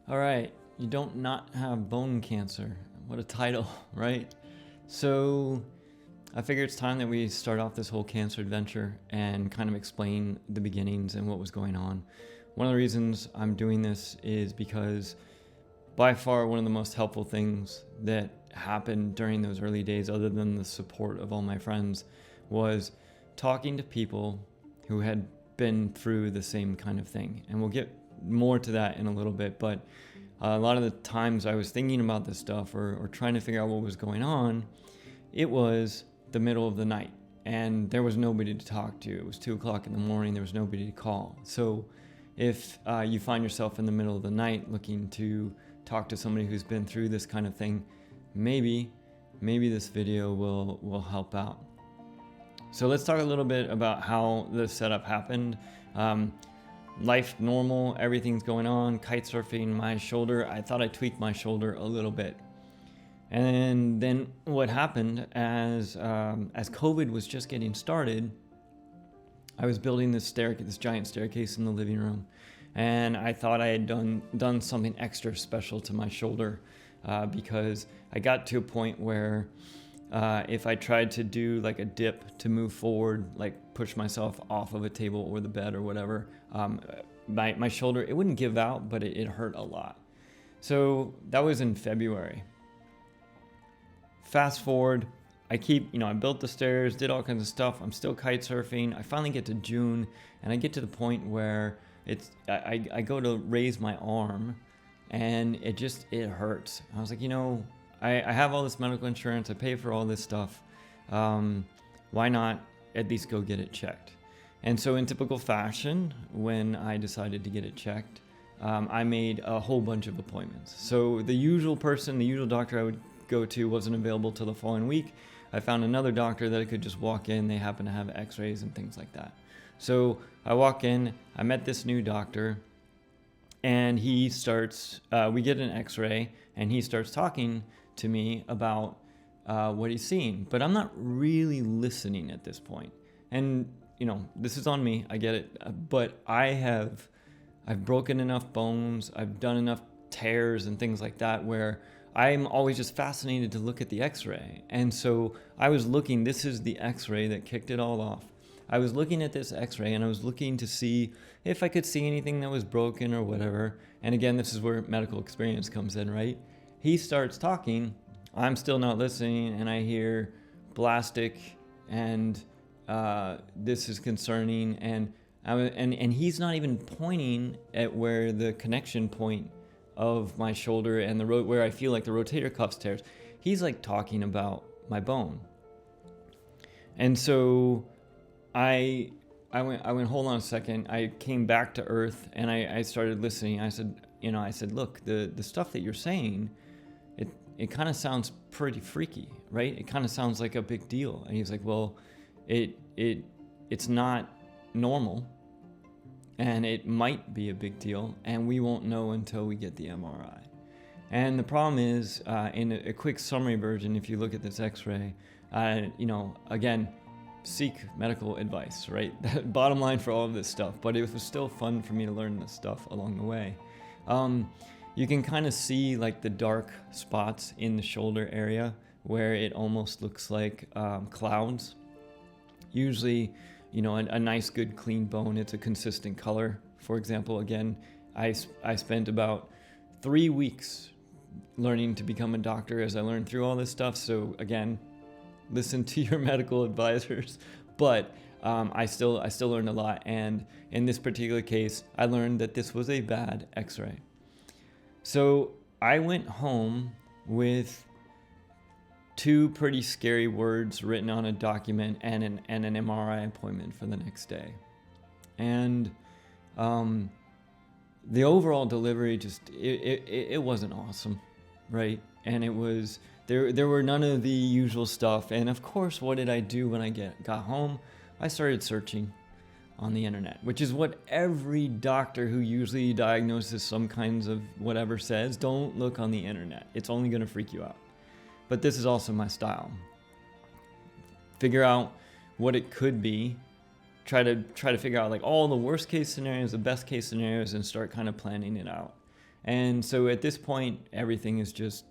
All right, you don't not have bone cancer. What a title, right? So I figure it's time that we start off this whole cancer adventure and kind of explain the beginnings and what was going on. One of the reasons I'm doing this is because by far one of the most helpful things that happened during those early days, other than the support of all my friends, was talking to people who had been through the same kind of thing. And we'll get more to that in a little bit, but a lot of the times I was thinking about this stuff or trying to figure out what was going on, it was the middle of the night and there was nobody to talk to. It was 2 o'clock in the morning, there was nobody to call. So if you find yourself in the middle of the night looking to talk to somebody who's been through this kind of thing, maybe this video will help out. So let's talk a little bit about how the setup happened. Life normal, everything's going on, kite surfing, my shoulder. I thought I tweaked my shoulder a little bit. And then what happened as COVID was just getting started, I was building this giant staircase in the living room, and I thought I had done something extra special to my shoulder because I got to a point where if I tried to do like a dip to move forward, like push myself off of a table or the bed or whatever, my shoulder, it wouldn't give out, but it hurt a lot. So that was in February. Fast forward, I built the stairs, did all kinds of stuff. I'm still kite surfing. I finally get to June, and I get to the point where I go to raise my arm, and it hurts. I was like, I have all this medical insurance. I pay for all this stuff. Why not at least go get it checked? And so in typical fashion, when I decided to get it checked, I made a whole bunch of appointments. So the usual doctor I would go to wasn't available till the following week. I found another doctor that I could just walk in. They happen to have x-rays and things like that. So I walk in, I met this new doctor, and he starts, we get an x-ray, and he starts talking to me about what he's seeing. But I'm not really listening at this point. And, this is on me, I get it. But I've broken enough bones, I've done enough tears and things like that where I'm always just fascinated to look at the x-ray. And so I was looking, this is the x-ray that kicked it all off. I was looking at this x-ray and I was looking to see if I could see anything that was broken or whatever. And again, this is where medical experience comes in, right? He starts talking, I'm still not listening, and I hear blastic and this is concerning, and he's not even pointing at where the connection point of my shoulder and the where I feel like the rotator cuff tears. He's like talking about my bone. And so I went, hold on a second. I came back to earth and I started listening. I said, look, the stuff that you're saying, it kind of sounds pretty freaky, right? It kind of sounds like a big deal. And he's like, well, it's not normal. And it might be a big deal, and we won't know until we get the MRI. And the problem is, in a quick summary version, if you look at this x-ray, again, seek medical advice, right? Bottom line for all of this stuff, but it was still fun for me to learn this stuff along the way. You can kind of see like the dark spots in the shoulder area where it almost looks like clouds. Usually, a nice, good, clean bone, it's a consistent color. For example, again, I spent about 3 weeks learning to become a doctor as I learned through all this stuff. So again, listen to your medical advisors. But I still learned a lot. And in this particular case, I learned that this was a bad x-ray. So I went home with 2 pretty scary words written on a document and an MRI appointment for the next day. And the overall delivery it wasn't awesome, right? And it was, there were none of the usual stuff. And of course, what did I do when I got home? I started searching on the internet, which is what every doctor who usually diagnoses some kinds of whatever says. Don't look on the internet. It's only going to freak you out. But this is also my style. Figure out what it could be. Try to figure out like all the worst case scenarios, the best case scenarios, and start kind of planning it out. And so at this point, everything is just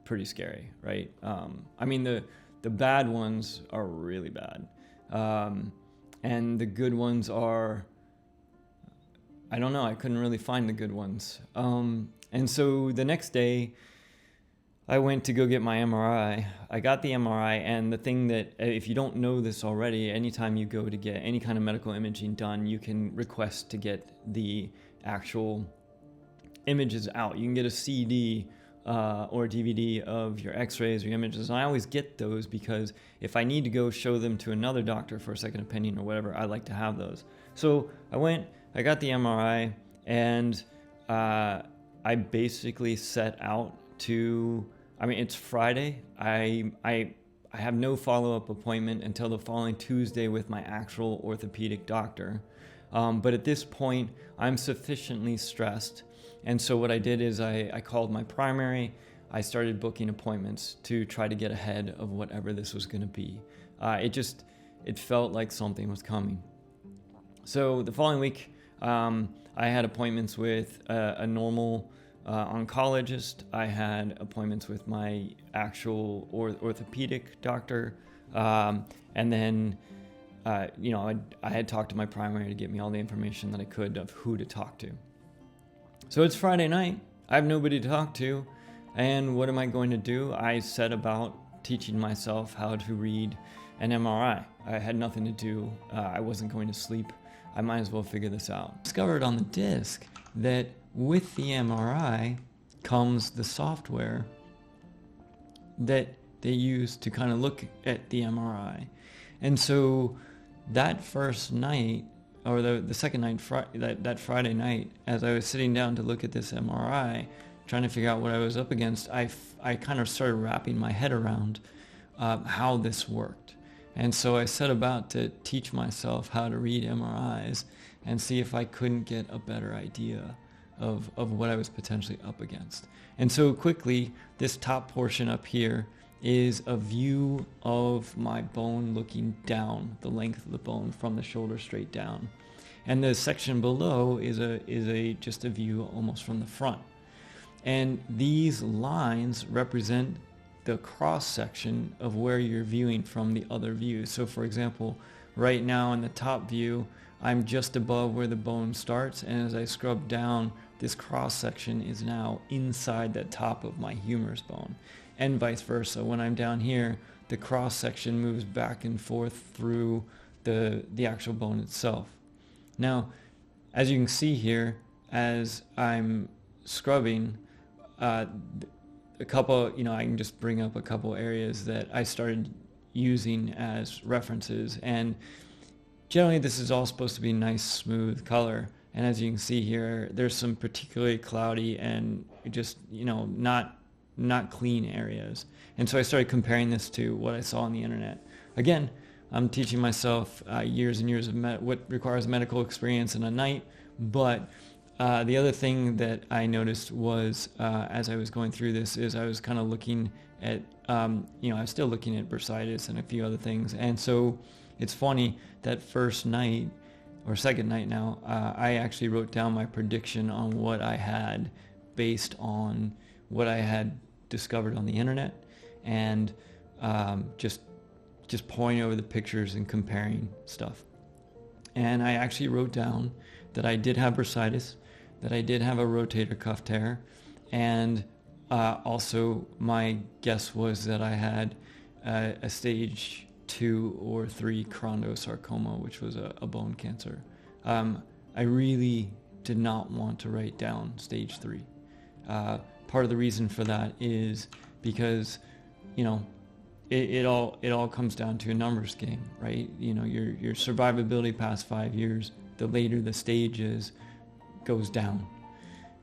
pretty scary, right? I mean, the bad ones are really bad. And the good ones are, I don't know, I couldn't really find the good ones. And so the next day, I went to go get my MRI. I got the MRI, and the thing that, if you don't know this already, anytime you go to get any kind of medical imaging done, you can request to get the actual images out. You can get a CD or a DVD of your x-rays or your images. And I always get those because if I need to go show them to another doctor for a second opinion or whatever, I like to have those. So I got the MRI, and I basically set out to, I mean, it's Friday. I have no follow-up appointment until the following Tuesday with my actual orthopedic doctor. But at this point, I'm sufficiently stressed. And so what I did is I called my primary. I started booking appointments to try to get ahead of whatever this was going to be. It felt like something was coming. So the following week, I had appointments with a normal oncologist. I had appointments with my actual orthopedic doctor. And then, I had talked to my primary to get me all the information that I could of who to talk to. So it's Friday night. I have nobody to talk to. And what am I going to do? I set about teaching myself how to read an MRI. I had nothing to do. I wasn't going to sleep. I might as well figure this out. I discovered on the disc that with the MRI comes the software that they use to kind of look at the MRI. And so that first night, or the second night, that Friday night, as I was sitting down to look at this MRI, trying to figure out what I was up against, I kind of started wrapping my head around how this worked. And so I set about to teach myself how to read MRIs and see if I couldn't get a better idea of what I was potentially up against. And so quickly, this top portion up here is a view of my bone looking down, the length of the bone from the shoulder straight down. And the section below is just a view almost from the front. And these lines represent the cross section of where you're viewing from the other view. So for example, right now in the top view, I'm just above where the bone starts, and as I scrub down, this cross section is now inside the top of my humerus bone. And vice versa. When I'm down here, the cross section moves back and forth through the actual bone itself. Now, as you can see here, as I'm scrubbing, a couple, I can just bring up a couple areas that I started using as references. And generally, this is all supposed to be nice, smooth color. And as you can see here, there's some particularly cloudy and just, not clean areas. And so I started comparing this to what I saw on the internet. Again, I'm teaching myself years and years of what requires medical experience in a night. But the other thing that I noticed was as I was going through this is I was kind of looking at, I was still looking at bursitis and a few other things. And so it's funny that first night or second night now, I actually wrote down my prediction on what I had based on what I had discovered on the internet, and just poring over the pictures and comparing stuff. And I actually wrote down that I did have bursitis, that I did have a rotator cuff tear, and also my guess was that I had a stage 2 or 3 chondrosarcoma, which was a bone cancer. I really did not want to write down stage 3. Part of the reason for that is because, it all comes down to a numbers game, right? Your survivability past 5 years, the later the stage is, goes down.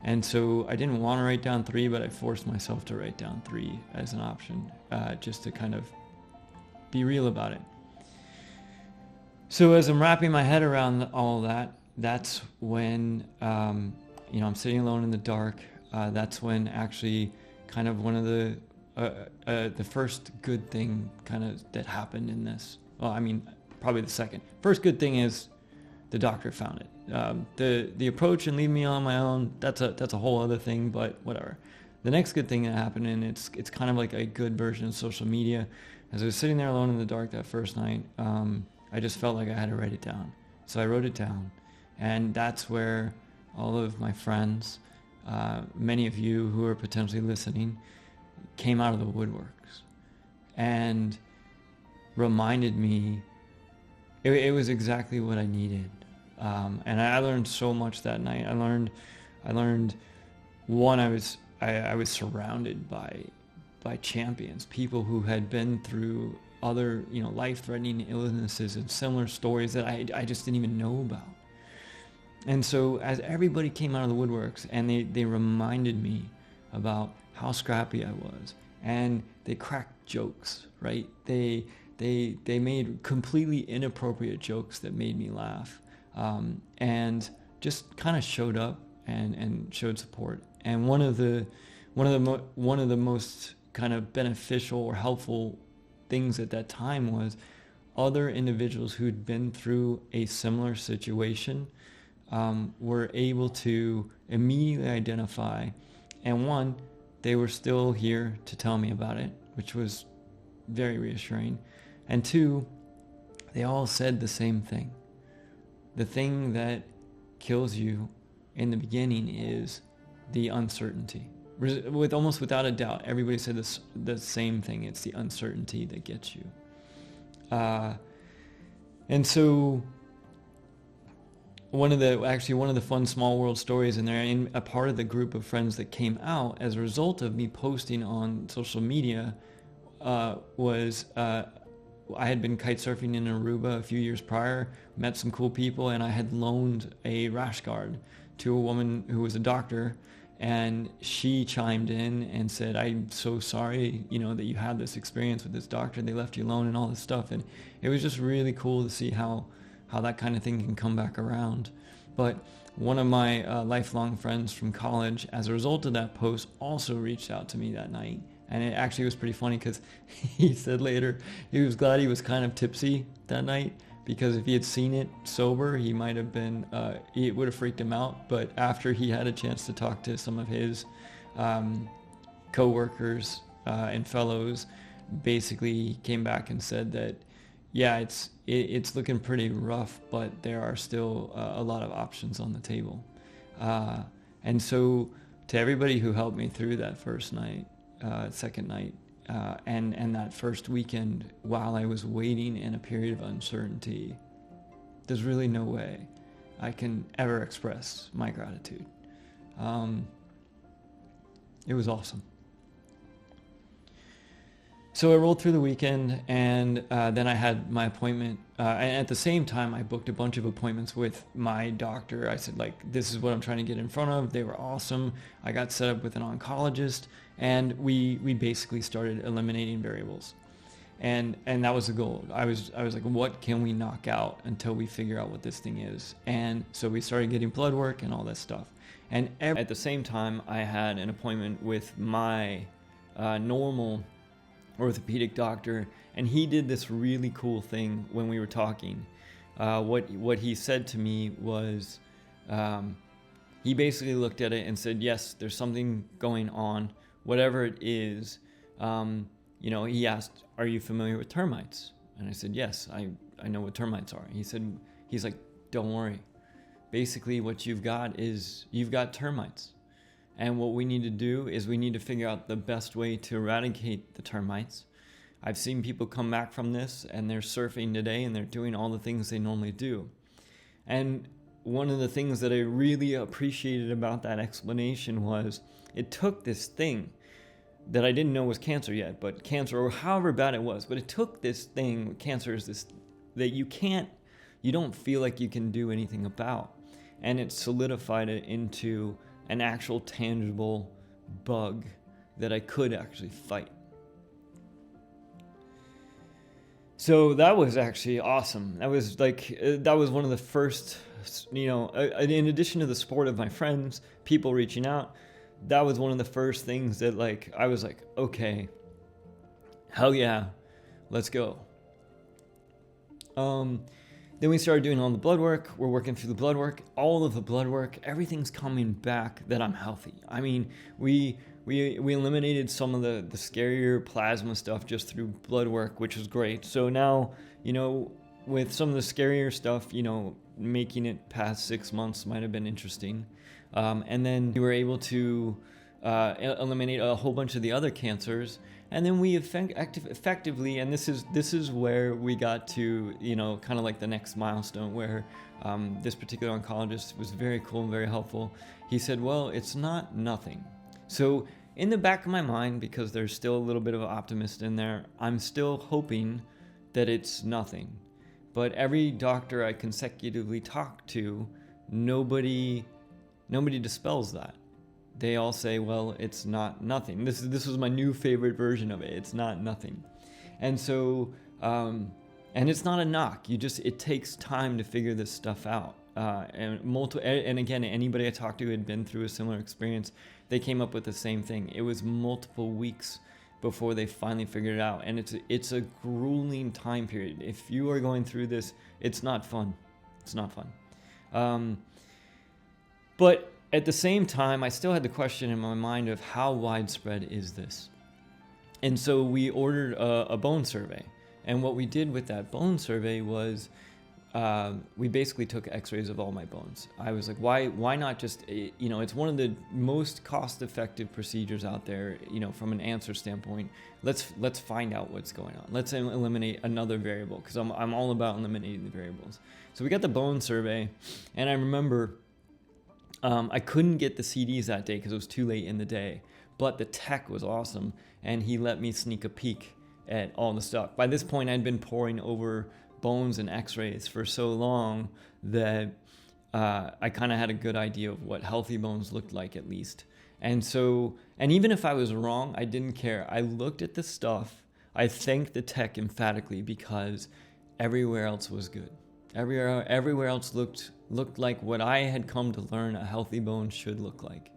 And so I didn't want to write down 3, but I forced myself to write down 3 as an option, just to kind of be real about it. So as I'm wrapping my head around all that, that's when, I'm sitting alone in the dark. That's when actually kind of one of the first good thing kind of that happened in this. Well, I mean, probably the second. First good thing is the doctor found it. The approach and leaving me on my own, that's a whole other thing, but whatever. The next good thing that happened, and it's kind of like a good version of social media, as I was sitting there alone in the dark that first night, I just felt like I had to write it down. So I wrote it down, and that's where all of my friends, many of you who are potentially listening, came out of the woodworks and reminded me it was exactly what I needed. And I learned so much that night. I learned one, I was surrounded by champions, people who had been through other, life-threatening illnesses and similar stories that I just didn't even know about. And so as everybody came out of the woodworks and they reminded me about how scrappy I was, and they cracked jokes, right? They made completely inappropriate jokes that made me laugh, and just kind of showed up and showed support. And one of the most kind of beneficial or helpful things at that time was other individuals who'd been through a similar situation were able to immediately identify, and one, they were still here to tell me about it, which was very reassuring. And two, they all said the same thing. The thing that kills you in the beginning is the uncertainty. Without a doubt, everybody said the same thing. It's the uncertainty that gets you. And so one of the fun small world stories in there, and a part of the group of friends that came out as a result of me posting on social media, was I had been kite surfing in Aruba a few years prior, met some cool people, and I had loaned a rash guard to a woman who was a doctor, and she chimed in and said, "I'm so sorry, that you had this experience with this doctor. They left you alone and all this stuff." And it was just really cool to see how that kind of thing can come back around. But one of my lifelong friends from college, as a result of that post, also reached out to me that night. And it actually was pretty funny because he said later he was glad he was kind of tipsy that night, because if he had seen it sober, he might have been, it would have freaked him out. But after he had a chance to talk to some of his co-workers and fellows, basically he came back and said that, yeah, it's looking pretty rough, but there are still a lot of options on the table. And so to everybody who helped me through that first night, second night, and that first weekend while I was waiting in a period of uncertainty, there's really no way I can ever express my gratitude. It was awesome. So I rolled through the weekend, and then I had my appointment. And at the same time, I booked a bunch of appointments with my doctor. I said, this is what I'm trying to get in front of. They were awesome. I got set up with an oncologist, and we basically started eliminating variables. And that was the goal. I was like, what can we knock out until we figure out what this thing is? And so we started getting blood work and all that stuff. And at the same time, I had an appointment with my normal orthopedic doctor, and he did this really cool thing when we were talking. What he said to me was, he basically looked at it and said, yes, there's something going on, whatever it is. He asked, are you familiar with termites? And I said, yes, I know what termites are. He's like, don't worry. Basically what you've got termites. And what we need to do is we need to figure out the best way to eradicate the termites. I've seen people come back from this, and they're surfing today, and they're doing all the things they normally do. And one of the things that I really appreciated about that explanation was it took this thing that I didn't know was cancer yet, but cancer, or however bad it was, but it took this thing, cancer is this, that you don't feel like you can do anything about. And it solidified it into an actual tangible bug that I could actually fight. So that was actually awesome. That was one of the first, in addition to the support of my friends, people reaching out, that was one of the first things that I was like, okay, hell yeah, let's go. then we started doing all the blood work. We're working through the blood work, all of the blood work. Everything's coming back that I'm healthy. I mean, we eliminated some of the scarier plasma stuff just through blood work, which was great. So now, with some of the scarier stuff, making it past 6 months might have been interesting. And then we were able to eliminate a whole bunch of the other cancers. And then we effectively, and this is where we got to, kind of like the next milestone where this particular oncologist was very cool and very helpful. He said, well, it's not nothing. So in the back of my mind, because there's still a little bit of optimist in there, I'm still hoping that it's nothing. But every doctor I consecutively talk to, nobody dispels that. They all say, well, it's not nothing. This was my new favorite version of it. It's not nothing. And so, and it's not a knock. It takes time to figure this stuff out. And again, anybody I talked to who had been through a similar experience, they came up with the same thing. It was multiple weeks before they finally figured it out. And it's a grueling time period. If you are going through this, it's not fun. It's not fun. But at the same time, I still had the question in my mind of how widespread is this? And so we ordered a bone survey. And what we did with that bone survey was we basically took x-rays of all my bones. I was like, why not just, it's one of the most cost-effective procedures out there, from an answer standpoint. Let's find out what's going on. Let's eliminate another variable, because I'm all about eliminating the variables. So we got the bone survey, and I remember I couldn't get the CDs that day because it was too late in the day, but the tech was awesome, and he let me sneak a peek at all the stuff. By this point, I'd been poring over bones and x-rays for so long that I kind of had a good idea of what healthy bones looked like, at least. And even if I was wrong, I didn't care. I looked at the stuff. I thanked the tech emphatically because everywhere else was good. Everywhere else looked like what I had come to learn a healthy bone should look like.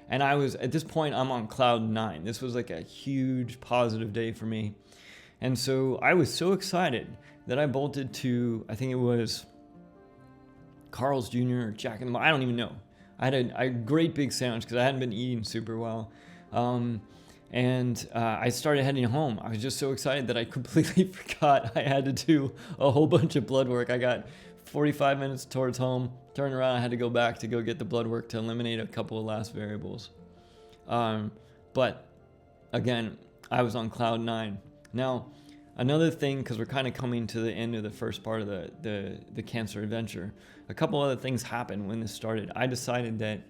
And at this point, I'm on cloud 9. This was like a huge positive day for me. And so I was so excited that I bolted to, I think it was Carl's Jr. or Jack in the Box. I don't even know. I had a great big sandwich because I hadn't been eating super well. And I started heading home. I was just so excited that I completely forgot I had to do a whole bunch of blood work. I got 45 minutes towards home, turned around, I had to go back to go get the blood work to eliminate a couple of last variables. But again, I was on cloud 9. Now, another thing, because we're kind of coming to the end of the first part of the cancer adventure, a couple other things happened when this started. I decided that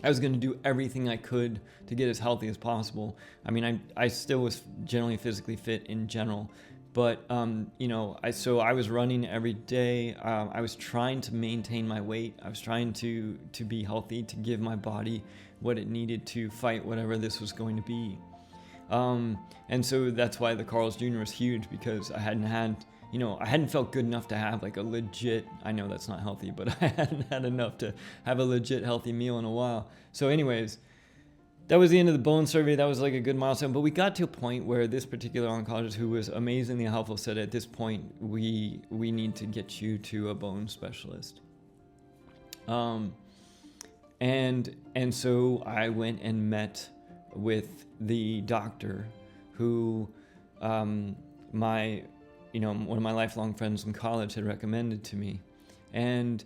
I was going to do everything I could to get as healthy as possible. I mean, I still was generally physically fit in general, but I was running every day. I was trying to maintain my weight. I was trying to be healthy, to give my body what it needed to fight whatever this was going to be. And so that's why the Carl's Jr. was huge, because I hadn't felt good enough to have like a legit, I know that's not healthy, but I hadn't had enough to have a legit healthy meal in a while. So anyways, that was the end of the bone survey. That was like a good milestone, but we got to a point where this particular oncologist, who was amazingly helpful, said, at this point, we need to get you to a bone specialist. And so I went and met with the doctor who one of my lifelong friends from college had recommended to me. And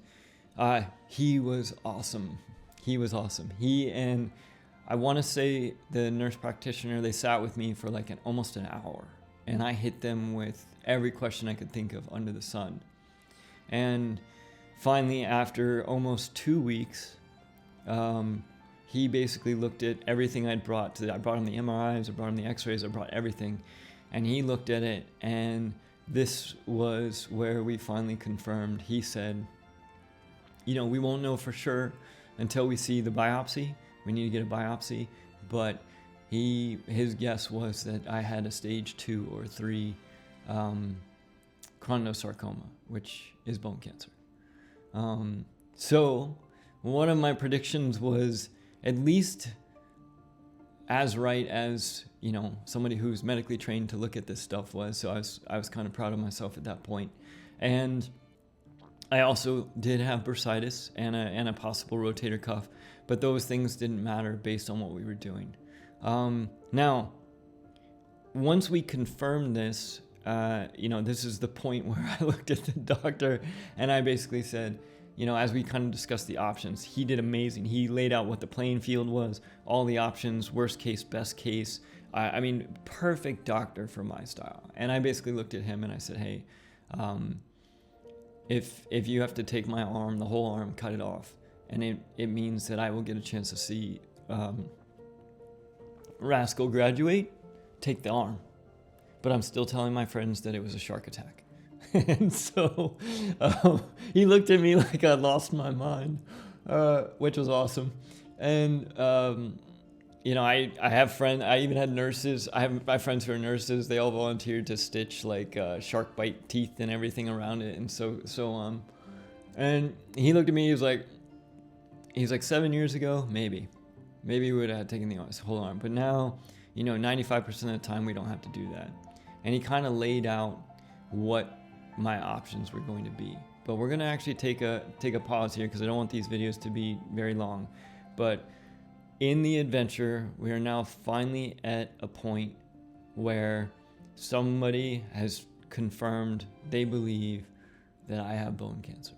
he was awesome. He and I want to say the nurse practitioner, they sat with me for like almost an hour. And I hit them with every question I could think of under the sun. And finally, after almost 2 weeks, he basically looked at everything I'd brought. I brought him the MRIs, I brought him the x-rays, I brought everything. And he looked at it, and this was where we finally confirmed. He said, we won't know for sure until we see the biopsy. We need to get a biopsy. But his guess was that I had a stage 2 or 3 chondrosarcoma, which is bone cancer. So one of my predictions was at least as right as somebody who's medically trained to look at this stuff was. So I was kind of proud of myself at that point. And I also did have bursitis and a possible rotator cuff, but those things didn't matter based on what we were doing. Now, once we confirmed this, this is the point where I looked at the doctor and I basically said, as we kind of discussed the options, he did amazing. He laid out what the playing field was, all the options, worst case, best case. I mean, perfect doctor for my style. And I basically looked at him and I said, hey, if you have to take my arm, the whole arm, cut it off, and it means that I will get a chance to see Rascal graduate, take the arm. But I'm still telling my friends that it was a shark attack. And so he looked at me like I lost my mind, which was awesome. And, I have friends, I even had nurses. I have my friends who are nurses. They all volunteered to stitch like shark bite teeth and everything around it. And and he looked at me, he's like 7 years ago, maybe we would have taken the whole arm. But now, 95% of the time we don't have to do that. And he kind of laid out what my options were going to be. But we're going to actually take a pause here because I don't want these videos to be very long. But in the adventure, we are now finally at a point where somebody has confirmed they believe that I have bone cancer.